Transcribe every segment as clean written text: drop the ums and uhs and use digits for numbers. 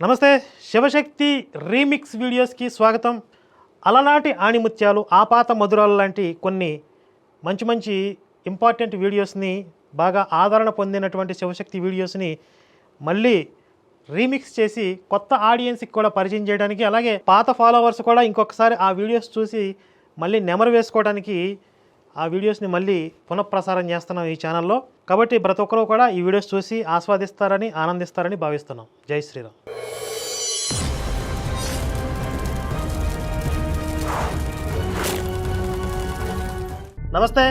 నమస్తే, శివశక్తి రీమిక్స్ వీడియోస్కి స్వాగతం. అలనాటి ఆణిముత్యాలు, ఆపాత మధురాలు లాంటి కొన్ని మంచి మంచి ఇంపార్టెంట్ వీడియోస్ని, బాగా ఆదరణ పొందినటువంటి శివశక్తి వీడియోస్ని మళ్ళీ రీమిక్స్ చేసి కొత్త ఆడియన్స్కి కూడా పరిచయం చేయడానికి, అలాగే పాత ఫాలోవర్స్ కూడా ఇంకొకసారి ఆ వీడియోస్ చూసి మళ్ళీ నెమరు వేసుకోవడానికి ఆ వీడియోస్ని మళ్ళీ పునఃప్రసారం చేస్తున్నాం ఈ ఛానల్లో. కాబట్టి ప్రతి ఒక్కరూ కూడా ఈ వీడియోస్ చూసి ఆస్వాదిస్తారని, ఆనందిస్తారని భావిస్తున్నాం. జై శ్రీరామ్. నమస్తే,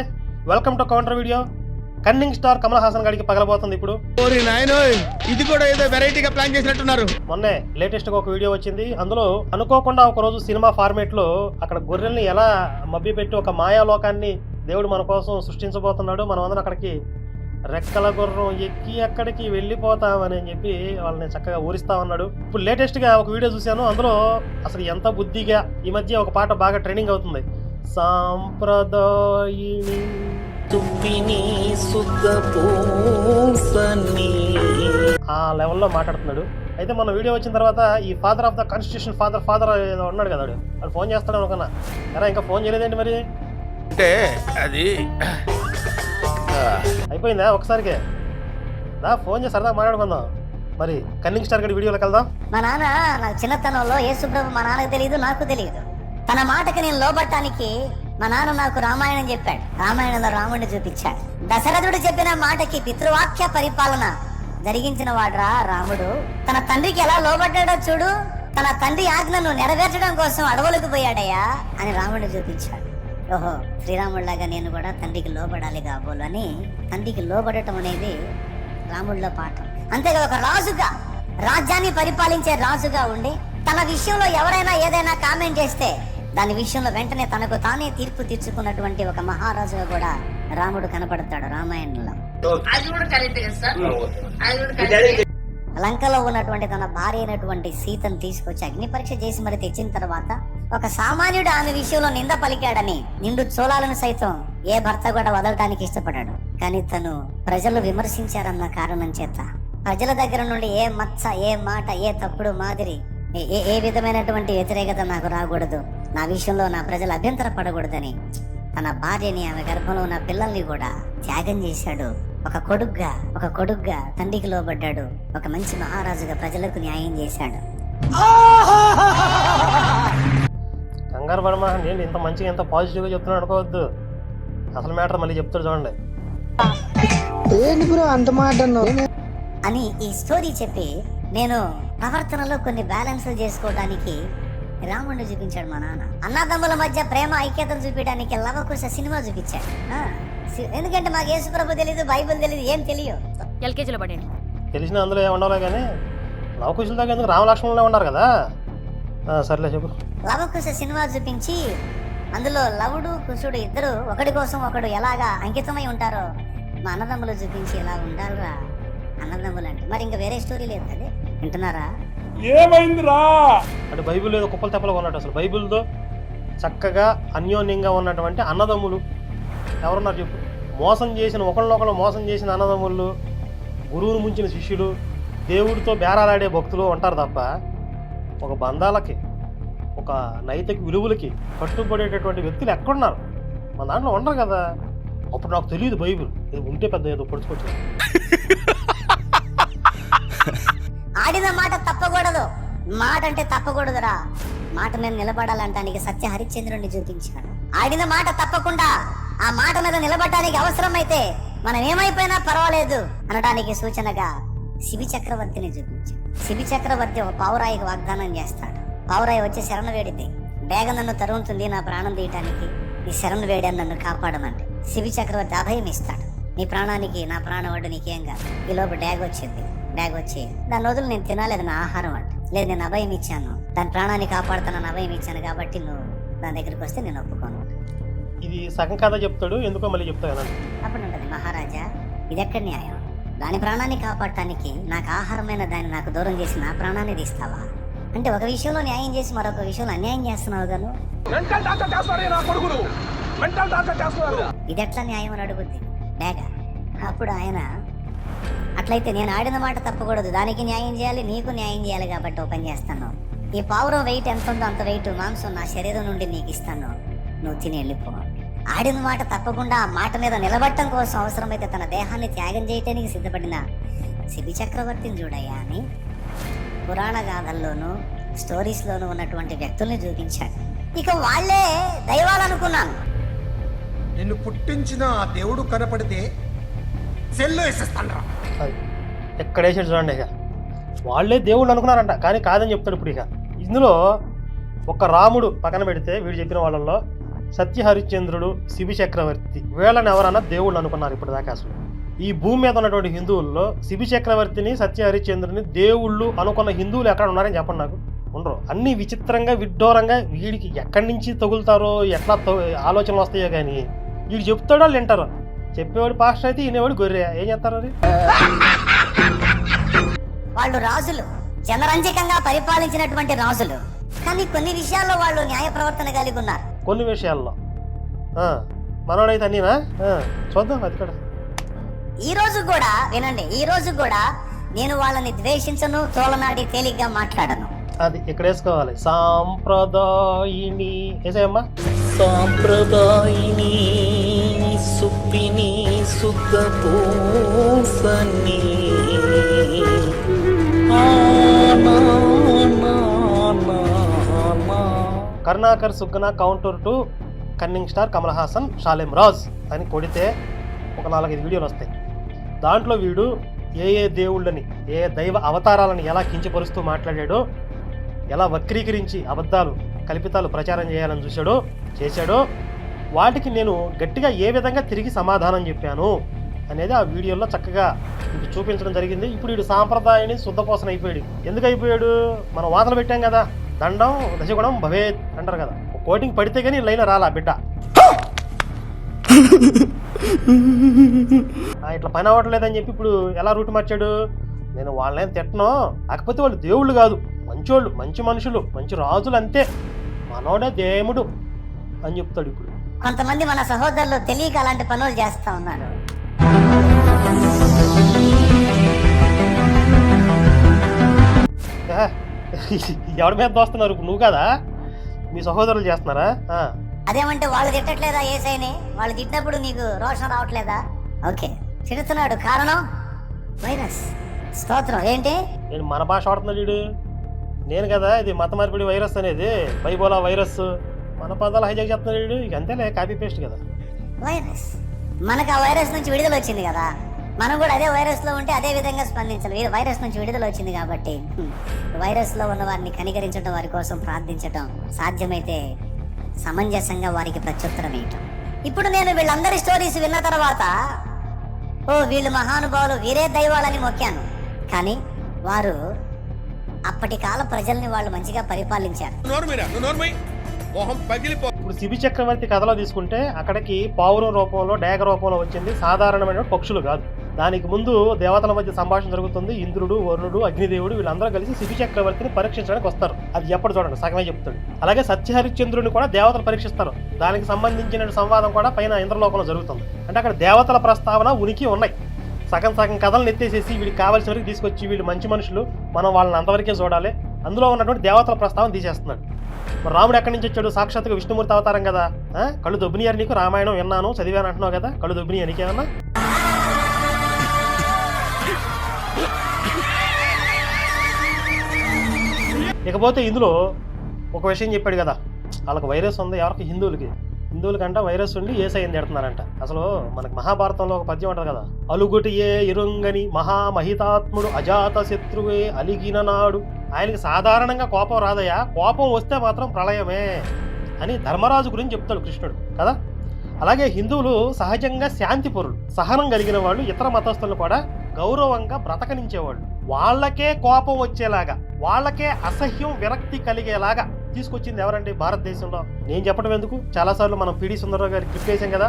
welcome to counter video. Cunning star Kamal Haasan గారికి పగలబోతుంది ఇప్పుడు. ఇది కూడా ఏదో వెరైటీగా ప్లాన్ చేసినట్టున్నారు. మొన్నే లేటెస్ట్ గా ఒక వీడియో వచ్చింది. అందులో అనుకోకుండా ఒక రోజు సినిమా ఫార్మేట్ లో అక్కడ గొర్రెల్ని ఎలా మభ్య పెట్టి ఒక మాయాలోకాన్ని దేవుడు మన కోసం సృష్టించబోతున్నాడు, మనం అందరం అక్కడికి రెక్కల గుర్రం ఎక్కి అక్కడికి వెళ్ళిపోతామని చెప్పి వాళ్ళని చక్కగా ఊరిస్తా ఉన్నాడు. ఇప్పుడు లేటెస్ట్ గా ఒక వీడియో చూశాను. అందులో అసలు ఎంత బుద్ధిగా ఈ మధ్య ఒక పాట బాగా ట్రెండింగ్ అవుతుంది. సాంప్రదాయిని ఆ లెవెల్లో మాట్లాడుతున్నాడు. అయితే మన వీడియో వచ్చిన తర్వాత ఈ father of the constitution father ఏదో ఉన్నాడు కదా, వాడు ఫోన్ చేస్తాడు అనుకున్నా. ఎరా ఇంకా ఫోన్ చేయలేదండి మరి? అంటే అది అయిపోయిందా ఒకసారికే? దా ఫోన్ చేసి సరదా మాట్లాడుకుందాం. మరి కన్నింగ్ స్టార్ గడి వీడియోలోకి వెళ్దాం. మా నాన్న నాకు చిన్నతనంలో యేసుప్రభు మా నాన్నకు తెలియదు, నాకు తెలియదు. తన మాటకి నేను లోబట్టానికి మా నాన్న నాకు రామాయణం చెప్పాడు. రామాయణంలో రాముడిని చూపించాడు. దశరథుడు చెప్పిన మాటకి పితృవాక్య పరిపాలన జరిగించిన వాడురా రాముడు. తన తండ్రికి ఎలా లోబడ్డాడో చూడు. తన తండ్రి ఆజ్ఞను నెరవేర్చడం కోసం అడవులకు పోయాడయ్యా అని రాముడిని చూపించాడు. ఓహో, శ్రీరాముడిలాగా నేను కూడా తండ్రికి లోబడాలి కాబోలు అని తండ్రికి లోబడటం అనేది రాముడిలో పాఠం. అంతేగా ఒక రాజుగా, రాజ్యాన్ని పరిపాలించే రాజుగా ఉండి తన విషయంలో ఎవరైనా ఏదైనా కామెంట్ చేస్తే దాని విషయంలో వెంటనే తనకు తానే తీర్పు తీర్చుకున్నటువంటి ఒక మహారాజుగా కూడా రాముడు కనపడతాడు రామాయణంలో. లంకలో ఉన్నటువంటి తన భార్య అయినటువంటి సీతను తీసుకొచ్చి అగ్ని పరీక్ష చేసి మరి తెచ్చిన తర్వాత ఒక సామాన్యుడు ఆమె విషయంలో నింద పలికాడని నిండు చోళాలను సైతం ఏ భర్త కూడా వదలటానికి ఇష్టపడాడు. కానీ తను ప్రజలు విమర్శించారన్న కారణం చేత ప్రజల దగ్గర నుండి ఏ మచ్చ, ఏ మాట, ఏ తప్పుడు మాదిరి, ఏ విధమైనటువంటి వ్యతిరేకత నాకు రాకూడదు, నా విషయంలో నా ప్రజలు అభ్యంతర పడకూడదని తన భార్యని, ఆమె గర్భంలో ఉన్న పిల్లల్ని కూడా త్యాగం చేశాడు. ఒక కొడుగ్గా తండ్రికి లోబడ్డాడు. ఒక మంచి మహారాజుగా ప్రజలకు న్యాయం చేశాడు. కంగారు పడమా, నేను ఇంత మంచిగా ఎంత పాజిటివ్గా చెప్తున్నాను అనుకోవద్దు. అసలు మ్యాటర్ మళ్ళీ చెప్తాడు చూడండి అని ఈ స్టోరీ చెప్పి నేను ప్రవర్తనలో కొన్ని బ్యాలెన్స్లు చేసుకోవడానికి రాముడిని చూపించాడు మా నాన్న. అన్నదమ్ముల మధ్య ప్రేమ ఐక్యతను చూపించడానికి లవకుశ సినిమా చూపించాడు. ఎందుకంటే మాకు యేసుప్రభు తెలియదు, బైబిల్ తెలియదు, ఏం తెలియదు. ఎల్కేజీలో పడండి తెలిసిన అందులో ఏముండాలి కానీ లవకుశుల దాకా ఎందుకు రామలక్ష్మణులే ఉన్నారు కదా. సర్లే చెప్పు. లవకుశ సినిమా చూపించి అందులో లవుడు కుశుడు ఇద్దరు ఒకడి కోసం ఒకడు ఎలాగా అంకితమై ఉంటారో మా అన్నదమ్ములు చూపించి ఇలా ఉండాలిరా అన్నదమ్ములు అంటే. మరి ఇంకా వేరే స్టోరీ లేదు. అదే వింటున్నారా? ఏమైందిరా అంటే బైబిల్ ఏదో కుప్పలు తెప్పలుగా ఉన్నట్టు. అసలు బైబిల్తో చక్కగా అన్యోన్యంగా ఉన్నటువంటి అన్నదమ్ములు ఎవరున్నారు చెప్పు? మోసం చేసిన, ఒకళ్ళొకళ్ళు మోసం చేసిన అన్నదమ్ముళ్ళు, గురువును ముంచిన శిష్యులు, దేవుడితో బేరాలాడే భక్తులు ఉంటారు తప్ప ఒక బంధాలకి, ఒక నైతిక విలువలకి కట్టుబడేటటువంటి వ్యక్తులు ఎక్కడున్నారు? మన దాంట్లో ఉండరు కదా. అప్పుడు నాకు తెలియదు బైబిల్, ఇది ఉంటే పెద్ద ఏదో పొడుచుకోవచ్చు. ఆడిన మాట తప్పకూడదు. మాట అంటే తప్పకూడదురా. మాట మీద నిలబడాలంటానికి సత్య హరిశ్చంద్రుడిని చూపించాడు. ఆడిన మాట తప్పకుండా ఆ మాట మీద నిలబడటానికి అవసరమైతే మనం ఏమైపోయినా పర్వాలేదు అనడానికి సూచనగా శిబి చక్రవర్తిని చూపించాడు. శిబి చక్రవర్తి ఒక పావురాయికి వాగ్దానం చేస్తాడు. పావురాయి వచ్చి శరణు వేడితే, బేగ నన్ను తరుముతుంది నా ప్రాణం తీయటానికి, నీ శరణు వేడి నన్ను కాపాడమంటే శిబి చక్రవర్తి అభయం ఇస్తాడు. నీ ప్రాణానికి నా ప్రాణం వడ్డు నీకేం కాదు. ఈ లోపు డ్యాగ్ వచ్చింది. డ్యాగ్ వచ్చి దాని రోజులు నేను తినాలేదు, నా ఆహారం అంట. లేదు, నేను అభయం ఇచ్చాను, దాని ప్రాణాన్ని కాపాడుతానని అభయం ఇచ్చాను కాబట్టి నువ్వు దాని దగ్గరికి వస్తే నేను ఒప్పుకోను. ఇది సగం కథ చెప్తాడు, ఎందుకో మళ్ళీ చెప్తాను. అప్పుడు ఉంటుంది, మహారాజా ఇది ఎక్కడ న్యాయం? దాని ప్రాణాన్ని కాపాడటానికి నాకు ఆహారమైన దాన్ని నాకు దూరం చేసి నా ప్రాణాన్ని తీస్తావా? అంటే ఒక విషయంలో న్యాయం చేసి మరొక విషయంలో అన్యాయం చేస్తున్నావు గాను. ఇది ఎట్లా న్యాయం అని అడుగుద్ది డేగ. అప్పుడు ఆయన అట్లయితే నేను ఆడిన మాట తప్పకూడదు, దానికి న్యాయం చేయాలి, నీకు న్యాయం చేయాలి. కాబట్టి ఓపెన్ చేస్తాను. ఈ పావురం వెయిట్ ఎంత ఉందో అంత వెయిట్ మాంసం నా శరీరం నుండి నీకు ఇస్తాను, నువ్వు తిని వెళ్ళిపో. ఆడిన మాట తప్పకుండా ఆ మాట మీద నిలబడటం కోసం అవసరమైతే తన దేహాన్ని త్యాగం చేయటానికి సిద్ధపడిన శిబి చక్రవర్తిని చూడయ్యా అని పురాణ గాథల్లోనూ స్టోరీస్లోనూ ఉన్నటువంటి వ్యక్తుల్ని చూపించాడు. ఇక వాళ్ళే దైవాలనుకున్నాను. నిన్ను పుట్టించిన ఆ దేవుడు కనపడితే సెల్లో వేసేస్తాను. అది ఎక్కడ వేసాడు చూడండి. ఇక వాళ్ళే దేవుళ్ళు అనుకున్నారంట, కానీ కాదని చెప్తాడు ఇప్పుడు. ఇక ఇందులో ఒక రాముడు పక్కన పెడితే వీడు చెప్పిన వాళ్ళల్లో సత్య హరిశ్చంద్రుడు, శిబి చక్రవర్తి, వీళ్ళని ఎవరన్నా దేవుళ్ళు అనుకున్నారు ఇప్పుడు దాకా. అసలు ఈ భూమి మీద ఉన్నటువంటి హిందువుల్లో శిబి చక్రవర్తిని, సత్య హరిశ్చంద్రుని దేవుళ్ళు అనుకున్న హిందువులు ఎక్కడ ఉన్నారని చెప్పండి నాకు. ఉండరు. అన్ని విచిత్రంగా విడ్డూరంగా వీడికి ఎక్కడి నుంచి తగులుతారో, ఎట్లా ఆలోచనలు వస్తాయో కానీ వీడు చెప్తాడో వాళ్ళు వింటారు. చెప్పేవాడు పాస్టర్ అయితే వినేవాడు గొర్రె. ఏం చేస్తారు అది? వాళ్ళు రాజులు, జనరంజకంగా పరిపాలించినటువంటి రాజులు, కానీ కొన్ని విషయాల్లో వాళ్ళు న్యాయ ప్రవర్తన కలిగి ఉన్నారు. కొన్ని విషయాల్లో మనోడైతే అన్నీనా చూద్దాం. అది కూడా ఈ రోజు కూడా వినండి, ఈ రోజు కూడా నేను వాళ్ళని ద్వేషించను, తోలనాడి తేలిగ్గా మాట్లాడను. అది ఇక్కడ వేసుకోవాలి. సాంప్రదాయిని వేసాయమ్మా. సాంప్రదాయిని సుప్పిని సుఖ పూసని కరుణాకర్ సుగ్గన counter to cunning star Kamal Haasan Shalem Raj అని కొడితే ఒక 4-5 వీడియోలు వస్తాయి. దాంట్లో వీడు ఏ దేవుళ్ళని, ఏ దైవ అవతారాలను ఎలా కించపరుస్తూ మాట్లాడాడో, ఎలా వక్రీకరించి అబద్ధాలు కల్పితాలు ప్రచారం చేయాలని చేశాడో వాటికి నేను గట్టిగా ఏ విధంగా తిరిగి సమాధానం చెప్పాను అనేది ఆ వీడియోలో చక్కగా ఇది చూపించడం జరిగింది. ఇప్పుడు వీడు సాంప్రదాయాన్ని శుద్ధపోసన అయిపోయాడు. ఎందుకు అయిపోయాడు? మనం వాదన పెట్టాం కదా, దండం దశగుణం భవేత్ అంటారు కదా. ఒక కోటింగ్ పడితే కానీ లైన్ రాలా బిడ్డ. ఇట్లా పని అవ్వట్లేదని చెప్పి ఇప్పుడు ఎలా రూట్ మార్చాడు? నేను వాళ్ళని తిట్టను, కాకపోతే వాళ్ళు దేవుళ్ళు కాదు, మంచోళ్ళు, మంచి మనుషులు, మంచి రాజులు, అంతే, మనోడే దేవుడు అని చెప్తాడు. ఇప్పుడు కొంతమంది మన సహోదరులు తెలియక అలాంటి పనులు చేస్తా ఉన్నారు. ఎవరి మీద దోస్తున్నారు? నువ్వు కదా, మీ సహోదరులు చేస్తున్నారా? అదేమంటే వాళ్ళు తిట్టట్లేదా యేసయ్యని? వాళ్ళు తిట్టినప్పుడు నీకు రోషం రావట్లేదా? ఓకే, తిడుతున్నాడు, కారణం వైరస్. స్తోత్రం. ఏంటి? నేను మన భాష వాడుతున్నాడు వీడు. నేను కదా ఇది మత మార్పిడి వైరస్ అనేది, బైబోలా వైరస్, మన పదాలు హైజాక్ చేస్తున్నాడు వీడు. ఇక అంతేలే, కాపీ పేస్ట్ కదా వైరస్. మనకు ఆ వైరస్ నుంచి విడుదల వచ్చింది కదా, మనం కూడా అదే వైరస్ లో ఉంటే అదే విధంగా స్పందించాలి. వైరస్ నుంచి విడుదల వచ్చింది కాబట్టి వైరస్ లో ఉన్న వారిని కనికరించడం, వారి కోసం ప్రార్థించడం, సాధ్యమైతే సమంజసంగా వారికి ప్రత్యుత్తరం ఇవ్వటం. ఇప్పుడు నేను వీళ్ళందరి స్టోరీస్ విన్న తర్వాత వీళ్ళు మహానుభావులు, వీరే దైవాలని మొక్కాను. కానీ వారు అప్పటి కాల ప్రజల్ని వాళ్ళు మంచిగా పరిపాలించారు. ఇప్పుడు శిబి చక్రవర్తి కథలో తీసుకుంటే అక్కడికి పావురం రూపంలో, డేగ రూపంలో వచ్చింది సాధారణమైన పక్షులు కాదు. దానికి ముందు దేవతల మధ్య సంభాషణ జరుగుతుంది. ఇంద్రుడు, వరుణుడు, అగ్నిదేవుడు వీళ్ళందరూ కలిసి శిబి చక్రవర్తిని పరీక్షించడానికి వస్తారు. అది ఎప్పుడు చూడండి, సగమే చెప్తాడు. అలాగే సత్యహరిశ్చంద్రుడిని కూడా దేవతలు పరీక్షిస్తారు. దానికి సంబంధించిన సంవాదం కూడా పైన ఇంద్రలోకంలో జరుగుతుంది. అంటే అక్కడ దేవతల ప్రస్తావన ఉనికి ఉన్నాయి. సగం కథలను ఎత్తేసేసి వీడికి కావాల్సిన వరకు తీసుకొచ్చి వీళ్ళు మంచి మనుషులు, మనం వాళ్ళని అంతవరకే చూడాలి, అందులో ఉన్నటువంటి దేవతల ప్రస్తావన తీసేస్తున్నాడు. మరి రాముడు ఎక్కడి నుంచి వచ్చాడు? సాక్షాత్తుగా విష్ణుమూర్తి అవతారం కదా. కళ్ళు దొబ్బినియారు నీకు? రామాయణం విన్నాను, చదివాను అంటున్నావు కదా, కళ్ళు దొబ్బినియా నీకేమన్నా? ఇకపోతే ఇందులో ఒక విషయం చెప్పాడు కదా, వాళ్ళకి వైరస్ ఉంది. ఎవరికి? హిందువులకంట వైరస్ ఉండి యేసయ్యని తిడుతున్నారంట. అసలు మనకు మహాభారతంలో ఒక పద్యం అంటారు కదా, అలుగుటి ఏ ఇరుంగని మహామహితాత్ముడు అజాత శత్రువే అలిగిన నాడు. ఆయనకి సాధారణంగా కోపం రాదయ్యా, కోపం వస్తే మాత్రం ప్రళయమే అని ధర్మరాజు గురించి చెప్తాడు కృష్ణుడు కదా. అలాగే హిందువులు సహజంగా శాంతి పరులు, సహనం కలిగిన వాళ్ళు, ఇతర మతస్థులను కూడా గౌరవంగా బ్రతకనించేవాళ్ళు. వాళ్ళకే కోపం వచ్చేలాగా, వాళ్ళకే అసహ్యం, విరక్తి కలిగేలాగా తీసుకొచ్చింది ఎవరండి భారతదేశంలో? నేను చెప్పడం ఎందుకు, చాలాసార్లు మనం పిడి సుందరరావు గారి క్లిప్ వేసాం కదా.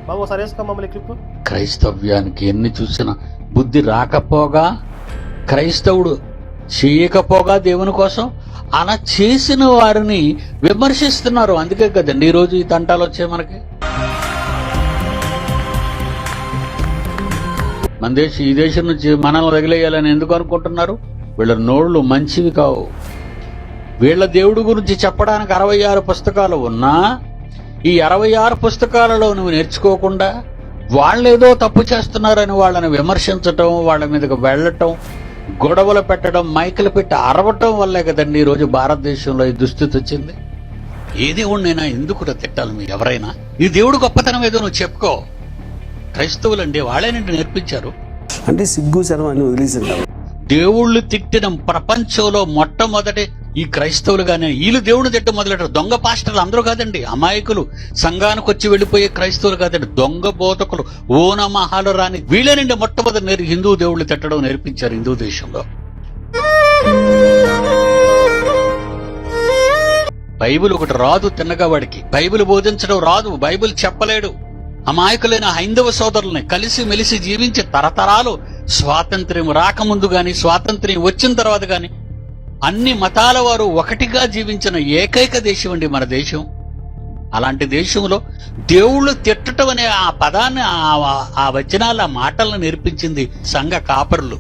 బాబు ఒకసారి వేసుకో మమ్మల్ని క్లిప్. క్రైస్తవ్యానికి ఎన్ని చూసినా బుద్ధి రాకపోగా, క్రైస్తవుడు చేయకపోగా దేవుని కోసం అలా చేసిన వారిని విమర్శిస్తున్నారు. అందుకే కదండి ఈరోజు ఈ తంటాలు వచ్చాయి మనకి. ఈ దేశం నుంచి మనల్ని వదిలేయాలని ఎందుకు అనుకుంటున్నారు? వీళ్ళ నోళ్ళు మంచివి కావు. వీళ్ళ దేవుడి గురించి చెప్పడానికి 66 పుస్తకాలు ఉన్నా ఈ 66 పుస్తకాలలో నువ్వు నేర్చుకోకుండా వాళ్ళేదో తప్పు చేస్తున్నారని వాళ్ళని విమర్శించటం, వాళ్ళ మీదకి వెళ్ళటం, గొడవలు పెట్టడం, మైకులు పెట్టి అరవటం వల్లే కదండి ఈరోజు భారతదేశంలో ఈ దుస్థితి వచ్చింది. ఏ దేవుడినైనా ఎందుకు తిట్టాలి మీరు ఎవరైనా? ఈ దేవుడు గొప్పతనం ఏదో నువ్వు చెప్పుకో. క్రైస్తవులండి వాళ్ళేనండి నేర్పించారు. అంటే సిగ్గు శరం అని వదిలేసారు. దేవుళ్ళు తిట్టిన ప్రపంచంలో మొట్టమొదటి ఈ క్రైస్తవులుగానే. వీళ్ళు దేవుడిని తిట్ట మొదలెట్టారు. దొంగ పాస్టర్లు అందరూ కాదండి, అమాయకులు, సంఘానికి వచ్చి వెళ్ళిపోయే క్రైస్తవులు కాదండి, దొంగ బోధకులు, ఓనమహాలు రాని వీళ్ళేనండి మొట్టమొదటి హిందూ దేవుళ్ళు తిట్టడం నేర్పించారు హిందూ దేశంలో. బైబిల్ ఒకటి రాదు తిన్నగా వాడికి, బైబిల్ బోధించడం రాదు, బైబిల్ చెప్పలేడు. అమాయకులైన హైందవ సోదరుల్ని కలిసి మెలిసి జీవించే తరతరాలు స్వాతంత్ర్యం రాకముందు గాని స్వాతంత్ర్యం వచ్చిన తర్వాత గాని అన్ని మతాల వారు ఒకటిగా జీవించిన ఏకైక దేశం అండి మన దేశం. అలాంటి దేశంలో దేవుళ్ళు తిట్టడం అనే ఆ పదాన్ని, ఆ వచనాల మాటలను నేర్పించింది సంఘ కాపరులు.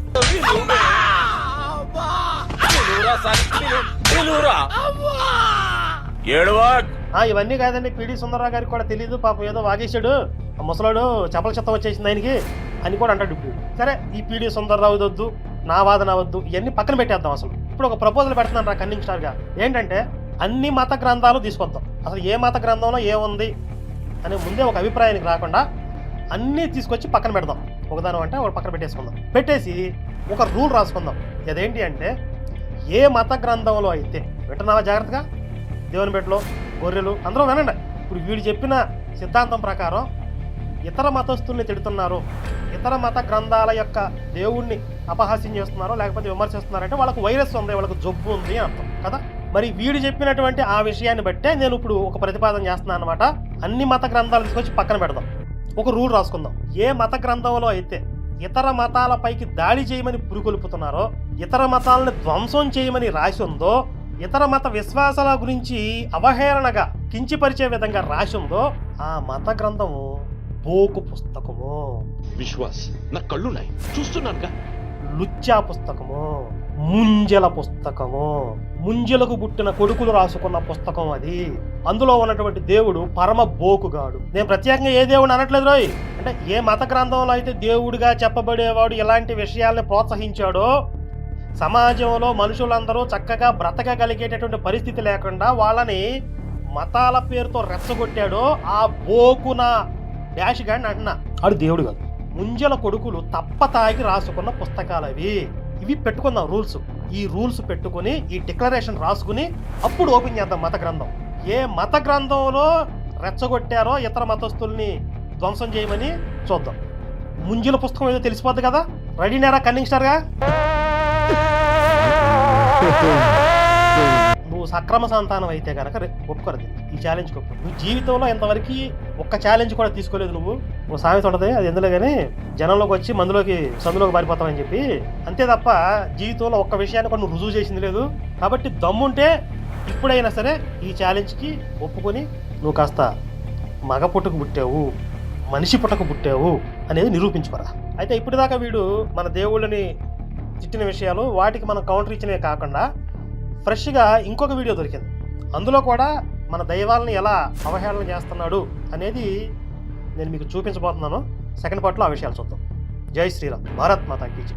ఇవన్నీ కాదండి, పిడి సుందరరావు గారికి కూడా తెలియదు పాపం, ఏదో వాగేశాడు ఆ ముసలాడు, చపల చెత్త వచ్చేసింది ఆయనకి అని కూడా అంటాడు. ఇప్పుడు సరే, ఈ పిడి సుందరరావు వద్దు, నా వాదన వద్దు, ఇవన్నీ పక్కన పెట్టేద్దాం. అసలు ఇప్పుడు ఒక ప్రపోజల్ పెడుతున్నాను రా కన్నింగ్ స్టార్ గా. ఏంటంటే అన్ని మత గ్రంథాలు తీసుకొద్దాం. అసలు ఏ మత గ్రంథంలో ఏముంది అనే ముందే ఒక అభిప్రాయానికి రాకుండా అన్నీ తీసుకొచ్చి పక్కన పెడదాం. ఒకదానం అంటే ఒక పక్కన పెట్టేసుకుందాం. పెట్టేసి ఒక రూల్ రాసుకుందాం. అదేంటి అంటే, ఏ మత గ్రంథంలో అయితే, వింటున్నావా జాగ్రత్తగా, దేవుని బిడ్డలు, గొర్రెలు అందరూ వినండి. ఇప్పుడు వీడు చెప్పిన సిద్ధాంతం ప్రకారం ఇతర మతస్థుల్ని తిడుతున్నారు, ఇతర మత గ్రంథాల యొక్క దేవుణ్ణి అపహాస్యం చేస్తున్నారో లేకపోతే విమర్శిస్తున్నారంటే వాళ్ళకు వైరస్ ఉంది, వాళ్ళకు జబ్బు ఉంది అని అర్థం కదా. మరి వీడు చెప్పినటువంటి ఆ విషయాన్ని బట్టే నేను ఇప్పుడు ఒక ప్రతిపాదన చేస్తున్నాను అనమాట. అన్ని మత గ్రంథాలు తీసుకొచ్చి పక్కన పెడదాం, ఒక రూల్ రాసుకుందాం. ఏ మత గ్రంథంలో అయితే ఇతర మతాలపైకి దాడి చేయమని పురుకొల్పుతున్నారో, ఇతర మతాలను ధ్వంసం చేయమని రాసి ఉందో, ఇతర మత విశ్వాసాల గురించి అవహేళనగా కించిపరిచే విధంగా రాసి ఉందో, ఆ మత గ్రంథము బోకు పుస్తకము, విశ్వాస్ నా కళ్ళున్నాయి చూస్తున్నానుగా, లుచ్చా పుస్తకము, ముంజల పుస్తకము, ముంజలకు పుట్టిన కొడుకులు రాసుకున్న పుస్తకం అది. అందులో ఉన్నటువంటి దేవుడు పరమ బోకుగాడు. నేను ప్రత్యేకంగా ఏ దేవుడు అనట్లేదు రోయ్. అంటే ఏ మత గ్రంథంలో అయితే దేవుడిగా చెప్పబడేవాడు ఇలాంటి విషయాల్ని ప్రోత్సహించాడో, సమాజంలో మనుషులందరూ చక్కగా బ్రతకగలిగేటటువంటి పరిస్థితి లేకుండా వాళ్ళని మతాల పేరుతో రెచ్చగొట్టాడో ఆ బోకున డాష్ గాడిని అంటున్నా, ఆడు దేవుడు కాదు. ముంజల కొడుకులు తప్పతాగి రాసుకున్న పుస్తకాలు అవి. ఇవి పెట్టుకుందాం రూల్స్. ఈ రూల్స్ పెట్టుకుని, ఈ డిక్లరేషన్ రాసుకుని అప్పుడు ఓపెన్ చేద్దాం మత గ్రంథం. ఏ మత గ్రంథంలో రెచ్చగొట్టారో ఇతర మతస్థుల్ని ధ్వంసం చేయమని చూద్దాం. ముంజల పుస్తకం ఏదో తెలిసిపోద్ది కదా. రెడీనేరా కన్నింగ్ స్టార్గా? నువ్వు సక్రమ సంతానం అయితే కనుక ఒప్పుకోరది, ఈ ఛాలెంజ్ ఒప్పు. నువ్వు జీవితంలో ఇంతవరకు ఒక్క ఛాలెంజ్ కూడా తీసుకోలేదు. నువ్వు సామెత ఉండదు, అది ఎందులో కానీ జనంలోకి వచ్చి సందులోకి పారిపోతావని చెప్పి, అంతే తప్ప జీవితంలో ఒక్క విషయాన్ని కూడా నువ్వు రుజువు చేసింది లేదు. కాబట్టి దమ్ముంటే ఇప్పుడైనా సరే ఈ ఛాలెంజ్కి ఒప్పుకొని నువ్వు కాస్త మగ పుట్టుకు పుట్టావు, మనిషి పుట్టకు పుట్టావు అనేది నిరూపించుకోరా. అయితే ఇప్పటిదాకా వీడు మన దేవుళ్ళని తిట్టిన విషయాలు, వాటికి మనం కౌంటర్ ఇచ్చినవే కాకుండా ఫ్రెష్గా ఇంకొక వీడియో దొరికింది. అందులో కూడా మన దైవాలని ఎలా అవహేళన చేస్తున్నాడు అనేది నేను మీకు చూపించబోతున్నాను. సెకండ్ పార్ట్లో ఆ విషయాలు చూద్దాం. జై శ్రీరామ్, భారత్ మాతా కీ జై.